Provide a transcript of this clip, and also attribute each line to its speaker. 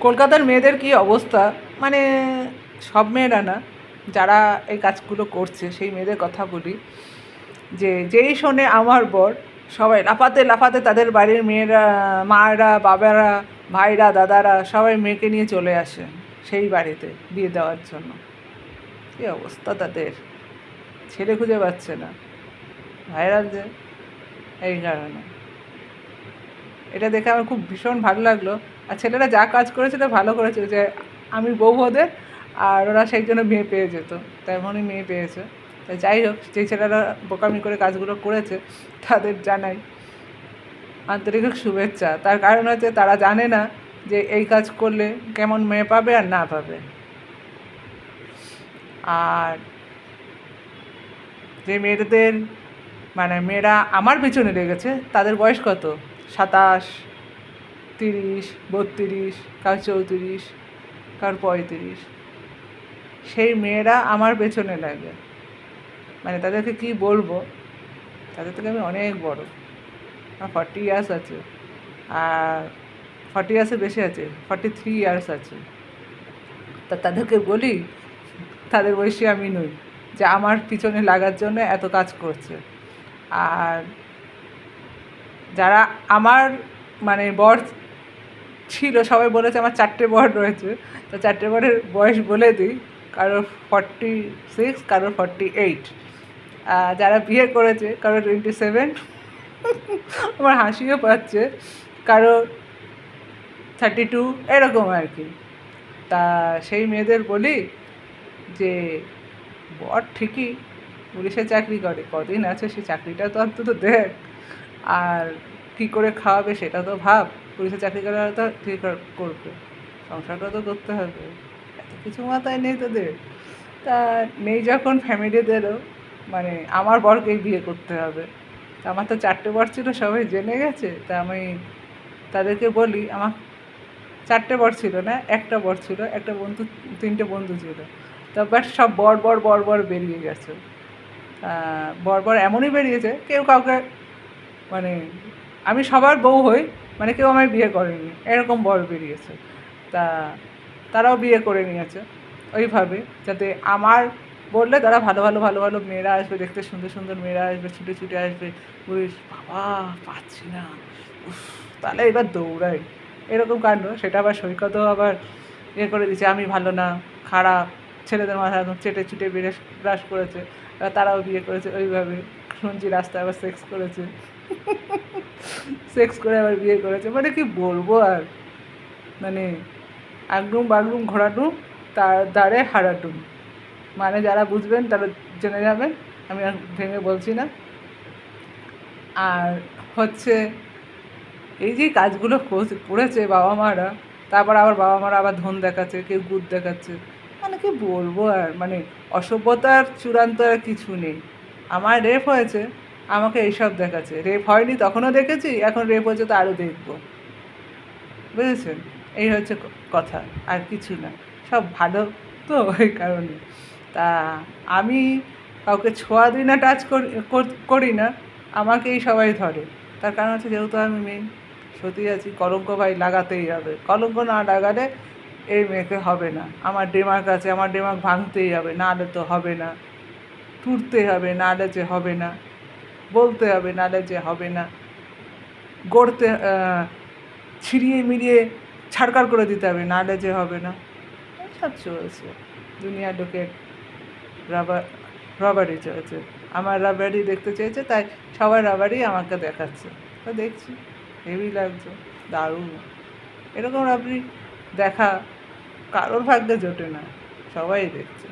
Speaker 1: কলকাতার মেয়েদের কি অবস্থা, মানে সব মেয়েরা না, যারা এই কাজগুলো করছে সেই মেয়েদের কথা বলি, যে যেই শোনে আমার বর, সবাই লাফাতে লাফাতে তাদের বাড়ির মেয়েরা, মায়েরা, বাবারা, ভাইরা, দাদারা সবাই মেয়েকে নিয়ে চলে আসে সেই বাড়িতে বিয়ে দেওয়ার জন্য। কী অবস্থা তাদের, ছেলে খুঁজে পাচ্ছে না, ভাইরাল যে, এই কারণে। এটা দেখে আমার খুব ভীষণ ভালো লাগলো। আর ছেলেরা যা কাজ করেছে তা ভালো করেছে, যে আমি বউ ওদের, আর ওরা সেই জন্য মেয়ে পেয়ে যেত, তেমনই মেয়ে পেয়েছে। তাই যাই হোক, যেই ছেলেরা বোকামি করে কাজগুলো করেছে তাদের জানাই আন্তরিক শুভেচ্ছা। তার কারণ হচ্ছে তারা জানে না যে এই কাজ করলে কেমন মেয়ে পাবে আর না পাবে। আর যে মেয়েদের, মানে মেয়েরা আমার পিছনে লেগেছে, তাদের বয়স কত, 27, 30, 32, কার 34, কার 35, সেই মেয়েরা আমার পেছনে লাগে। মানে তাদেরকে কি বলবো, তাদের থেকে আমি অনেক বড়, আমার 40 ইয়ার্স আছে, আর 40 ইয়ার্সের বেশি আছে, 43 ইয়ার্স আছে। তা তাদেরকে বলি তাদের বয়সী আমি নই, যে আমার পিছনে লাগার জন্য এত কাজ করছে। আর যারা আমার, মানে বর ছিল, সবাই বলেছে আমার 4টে বর রয়েছে, তো 4টে বরের বয়স বলে দিই, কারোর 46, কারোর 48, যারা বিয়ে করেছে কারোর 27, আমার হাসিও পাচ্ছে, কারোর 32, এরকম আর কি। তা সেই মেয়েদের বলি যে বর ঠিকই পুলিশে চাকরি করে, কদিন আছে সেই চাকরিটা তো অন্তত দেখ, আর কী করে খাওয়াবে সেটা তো ভাব। পুলিশে চাকরি করে তো ঠিক করবে, সংসারটা তো করতে হবে, এত কিছু মাথায় নেই তোদের। তা নেই যখন ফ্যামিলিদেরও, মানে আমার বরকেই বিয়ে করতে হবে। তা আমার তো 4টে বর ছিল, সবাই জেনে গেছে। তা আমি তাদেরকে বলি, আমার 4টে বর ছিল না, একটা বর ছিল, একটা বন্ধু, 3টে বন্ধু ছিল। তা বাট সব বর বর বর বর বেরিয়ে গেছে। বর বর এমনই বেরিয়েছে, কেউ কাউকে, মানে আমি সবার বউ হই, মানে কেউ আমায় বিয়ে করেনি, এরকম বর বেরিয়েছে। তা তারাও বিয়ে করে নিয়েছে ওইভাবে, যাতে আমার বললে তারা ভালো ভালো ভালো ভালো মেয়েরা আসবে, দেখতে সুন্দর সুন্দর মেয়েরা আসবে, ছুটে ছুটে আসবে, বলিস বাবা পাচ্ছি না, উফ, তাহলে এবার দৌড়াই, এরকম কাণ্ড। সেটা আবার সৈকতও আবার ইয়ে করে দিচ্ছে, আমি ভালো না, খারাপ, ছেলেদের মাথা একদম চেটে চুটে বেড়ে ব্রাশ করেছে, তারাও বিয়ে করেছে ওইভাবে। শুনছি রাস্তায় আবার সেক্স করেছে, সেক্স করে আবার বিয়ে করেছে, মানে কি বলবো আর, মানে আগডুম বাগডুম ঘোরাডুম, তার দ্বারে হারাডুম। মানে যারা বুঝবেন তারা জেনে যাবেন, আমি আর ভেঙে বলছি না। আর হচ্ছে এই যে কাজগুলো করেছে বাবা মারা, তারপর আবার বাবা মারা আবার ধন দেখাচ্ছে, কেউ গুদ দেখাচ্ছে, মানে কি বলবো আর, মানে অসভ্যতার চূড়ান্ত আর কিছু নেই। আমার রেপ হয়েছে, আমাকে এইসব দেখাচ্ছে, রেপ হয়নি তখনও দেখেছি, এখন রেপ হয়েছে তো আরও দেখবো, বুঝেছেন? এই হচ্ছে কথা, আর কিছু না, সব ভালো তো ওই কারণে। তা আমি কাউকে ছোঁয়া দিই না, টাচ করি না, আমাকেই সবাই ধরে। তার কারণ হচ্ছে যেহেতু আমি মেয়ে, সতী আছি, কলঙ্ক ভাই লাগাতেই হবে, কলঙ্ক না লাগালে এই মেয়েকে হবে না। আমার ডেমার্ক আছে, আমার ডেমার্ক ভাঙতেই হবে, নাহলে তো হবে না, টুটতে হবে, নাহলে যে হবে না, বলতে হবে, নাহলে যে হবে না, গড়তে, ছিঁড়িয়ে মিড়িয়ে ছাড়কার করে দিতে হবে, নাহলে যে হবে না। সব চলছে, দুনিয়া লোকের রবারই চলছে। আমার রাবারই দেখতে চেয়েছে, তাই সবাই রাবারই আমাকে দেখাচ্ছে, তো দেখছি হেভি লাগছে, দারুণ। এরকম রাবড়ি দেখা কারোর ভাগ্যে জোটে না, সবাই দেখছে।